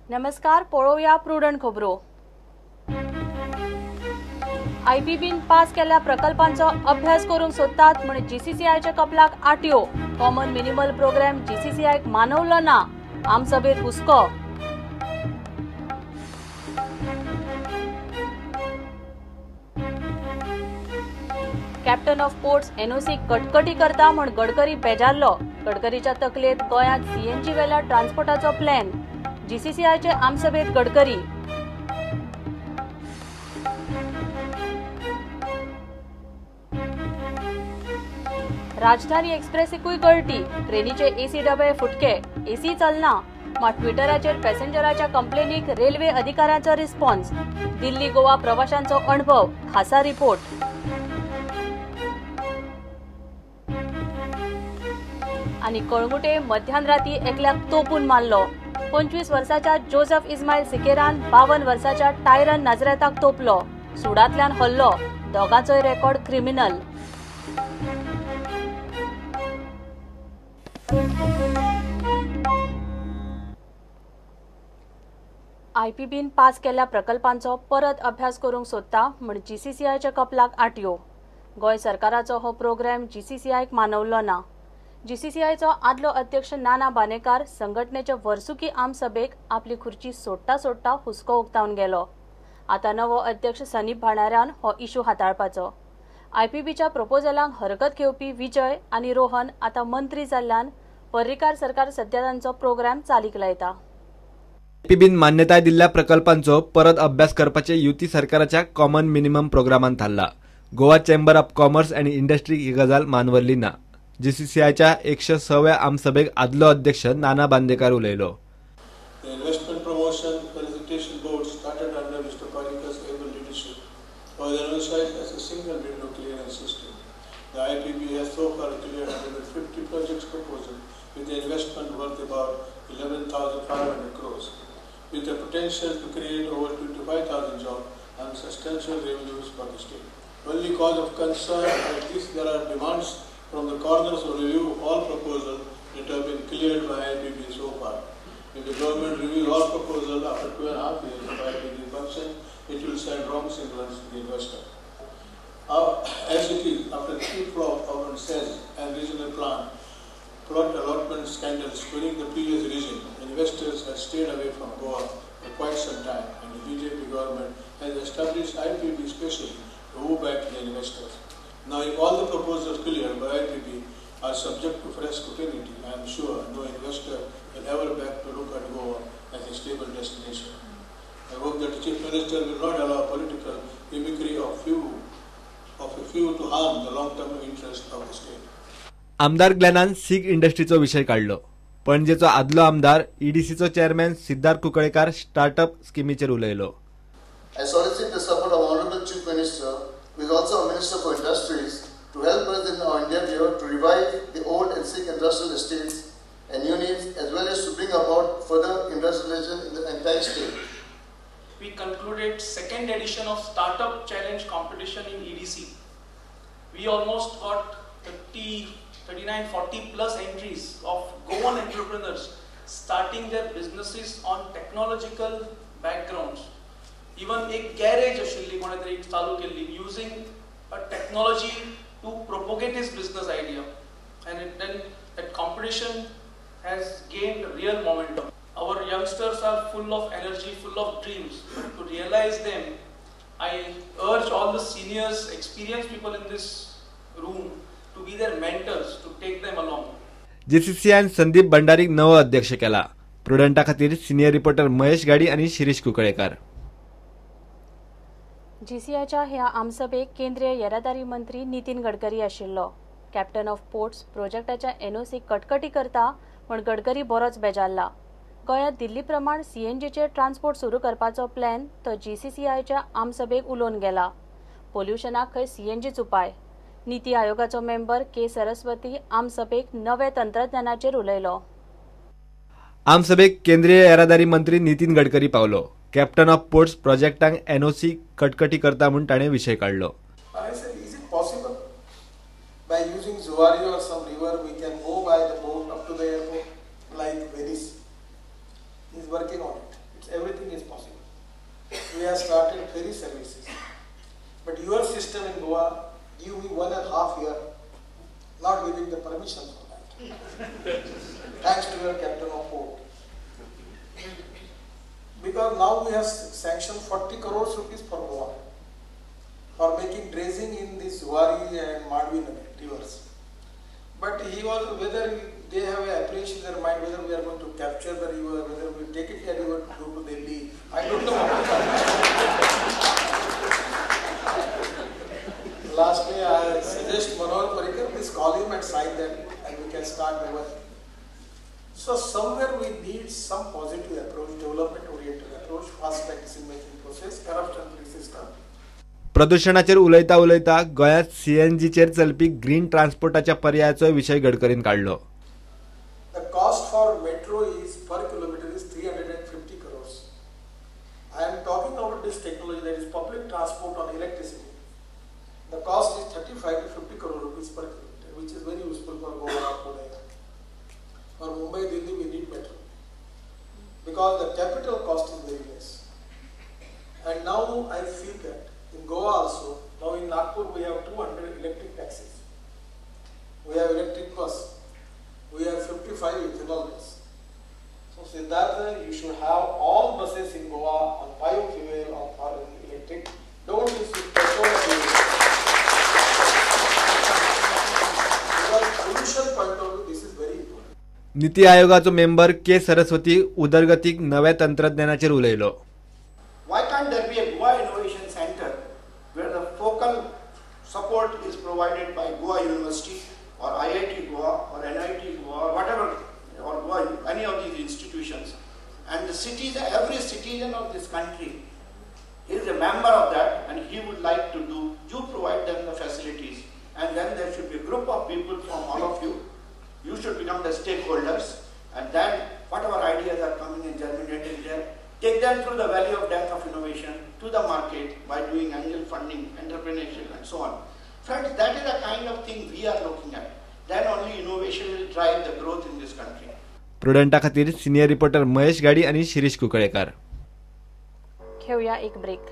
नमस्कार, पळोवया प्रुडंट खबरो। आयपीबीन पास केल्ल्या प्रकल्पांचो अभ्यास करूंक सोदतात म्हण जीसीसीआयच्या कपलाक आटयो। कॉमन मिनिमल प्रोग्राम जीसीसीआयक मानवलो ना, आमसभेत हुस्को। कॅप्टन ऑफ पोर्ट्स एनओसी कटकटी करता म्हण गडकरी बेजारलो। गडकरीच्या तकलेत गोंयांत सीएनजी वेल्या ट्रान्सपोर्टाचो प्लॅन। जीसीसीआयचे आमसभेत गडकरी। राजधानी एक्सप्रेसीकूय गळटी, ट्रेनीचे एसी डबे फुटके, एसी चलना। मात ट्विटराचेर पॅसेंजराच्या कंप्लेनीक रेल्वे अधिकाऱ्यांचो रिस्पॉन्स। दिल्ली गोवा प्रवाशांचो अणभव, खासा रिपोर्ट। आणि कळंगुटे मध्यान राती एकल्याक तोपून मारलो। 25 वर्साच्या जोसेफ इस्माईल सिकेरान 52 वर्साच्या टायरन नाझरेताक तोपलो। सुडांतल्यान हल्लो, दोगांचोय रेकॉर्ड क्रिमिनल। आयपीबीन पास केल्ल्या प्रकल्पांचो परत अभ्यास करूंक सोदता म्हण जीसीसीआयच्या कपलाक आटयो। गोंय सरकाराचो हो प्रोग्राम जीसीसीआयक मानवलो ना। जीसीसीआयचो आदलो अध्यक्ष नाना बानेकार संघटनेचे वर्सुकी आमसभेक आपली खुर्ची सोडटा हुस्को उक्तावन गेलो। आता नवो अध्यक्ष सनीप भाणाऱ्यान हो इशू हाताळपाचो। आयपीबीच्या प्रपोजलांक हरकत घेवपी विजय आनी रोहन आता मंत्री जाल्ल्यान पर्रीकार सरकार सध्या तांचो प्रोग्राम चालीक लायता। आयपीबीन मान्यताय दिल्ल्या प्रकल्पांचो परत अभ्यास करपाचे युती सरकाराच्या कॉमन मिनिमम प्रोग्रामान थारला। Goa Chamber of Commerce and Industry ही गजाल मानवल्ली ना। जीसीसीआयच्या 106व्या आमसभेक आदलो अध्यक्ष नाना बांदेकार उलयलो। The investment promotion felicitation board started under Mr. Parrikar's able leadership was analyzed as a single window clearance system. The IPB has so far cleared 150 projects proposal with the investment worth about 11,500 crores, with the potential to create over 25,000 jobs and substantial revenues for the state. Only cause of concern is this: there are demands from the corners to review all proposals that have been cleared by IPB so far. If the government reviews all proposals after 2.5 years of IPB function, it will send wrong signals to the investor. As it is, after the key flop of sales and regional plot allotment scandals during the previous regime, investors have stayed away from Goa for quite some time, and the BJP government has established IPB specially to woo back the investors. Now, if all the proposals cleared by IPB are subject to fresh scrutiny, I am sure no investor will ever back to look at Goa as a stable destination. I hope that the Chief Minister will not allow political mimicry of a few to harm the long-term interest of the state. आमदार ग्लेनान सीग इंडस्ट्रीचो विषय काढलो। पणजेचो आदलो आमदार ईडीसीचो chairman Siddharth Kunkalekar startup स्कीमीचेर उलयलो। I solicit the support of Honorable Chief Minister, who is also a Minister for Industries, to help us in our endeavour to revive the old and sick industrial estates and units, as well as to bring about further industrialization in the entire state. We concluded second edition of Startup Challenge competition in EDC. We almost got 39, 40 plus entries of Goan entrepreneurs starting their businesses on technological backgrounds. Even a garage ashilli konatari चालू केल्ली using a technology to propagate his business idea, and then that competition has gained real momentum. Our youngsters are full of energy, full of dreams. To realize them, I urge all the seniors, experienced people in this room to be their mentors, to take them along. जीसीसीआयन Sandeep भंडारीक नवो अध्यक्ष केला। प्रुडंटा खातीर senior reporter Mahesh गाडी आणि शिरीष कुंकळेकार। जीसीआयच्या ह्या आमसभेक केंद्रीय येरादारी मंत्री नितीन गडकरी आशिल्लो। कॅप्टन ऑफ पोर्ट्स प्रोजेक्टाच्या एनओसी कटकटी करता म्हण गडकरी बरोच बेजारला। गोंयांत दिल्ली प्रमाण सीएनजीचे ट्रान्सपोर्ट सुरू करपाचो प्लॅन तो जीसीसीआयच्या आमसभेक उलोवन गेला। पोल्युशनाक खंय सीएनजीच उपाय। नीती आयोगाचो मेंबर के सरस्वती आमसभेक नवे तंत्रज्ञानाचेर उलयलो। आमसभेक केंद्रीय येरादारी मंत्री नितीन गडकरी पावलो। कॅप्टन ऑफ पोर्ट्स प्रोजेक्टांक एनओसी कटकटी करता म्हूण ताणें विशय काढलो। I said, is it possible by using Zuari or some river we can go by the boat up to the airport like Venice? He is working on it. everything is possible. We have started ferry services. But your system in Goa give me 1.5 years not giving the permission for that. Thanks to your captain of port. Because now we have sanctioned 40 crores rupees for Goa for making dredging in this Zuari and Madvi rivers. But he was, whether they have an apprehension in their mind whether we are going to capture the river, whether we take it here, river to go to Delhi, I don't know. Lastly, I suggest Manohar Parrikar, please call him and sign that and we can start the work. So somewhere we need some positive approach, development-oriented approach, fast-track decision-making process, corruption-free system. प्रदूषणाचेर उलयता उलयता गोयात सीएनजीचेर चलपी green ट्रान्सपोर्टाच्या पर्यायाचो विषय गडकरीन काढलो. The cost for metro is per kilometer is 350 crores. I am talking about this technology, that is public transport on electricity. The cost is 35 to 50 crore rupees per kilometer, which is very useful for Goa, Pune. For Mumbai, Delhi, we need metro because the capital cost is very less. And now I feel that in Goa also, now in Nagpur we have 200 electric taxis. We have electric bus. We have 55 ethanol bus. So Siddhartha, you should have all buses in Goa on biofuel or electric. Don't use petrol and diesel. Because pollution point of view, this is very important. Niti आयोगाचो member K Saraswati उदरगतीक नव्या तंत्रज्ञानाचेर उलयलो. Why can't there be a Goa Innovation Center where the focal support is provided by Goa University or IIT Goa or NIT Goa or whatever, or Goa, any of these institutions, and the citizen, every citizen of this country is a member of that and he would like to do, you provide them the facilities, and then there should be a group of people from all of you. You should become the stakeholders, and then whatever ideas are coming and germinating there, take them through the valley of death of innovation to the market by doing angel funding, entrepreneurship and so on. Friends, that is the kind of thing we are looking at. Then only innovation will drive the growth in this country. प्रुडंटा खातीर senior reporter Mahesh गाडी आणि शिरीष कुकळेकर. घेऊया एक break.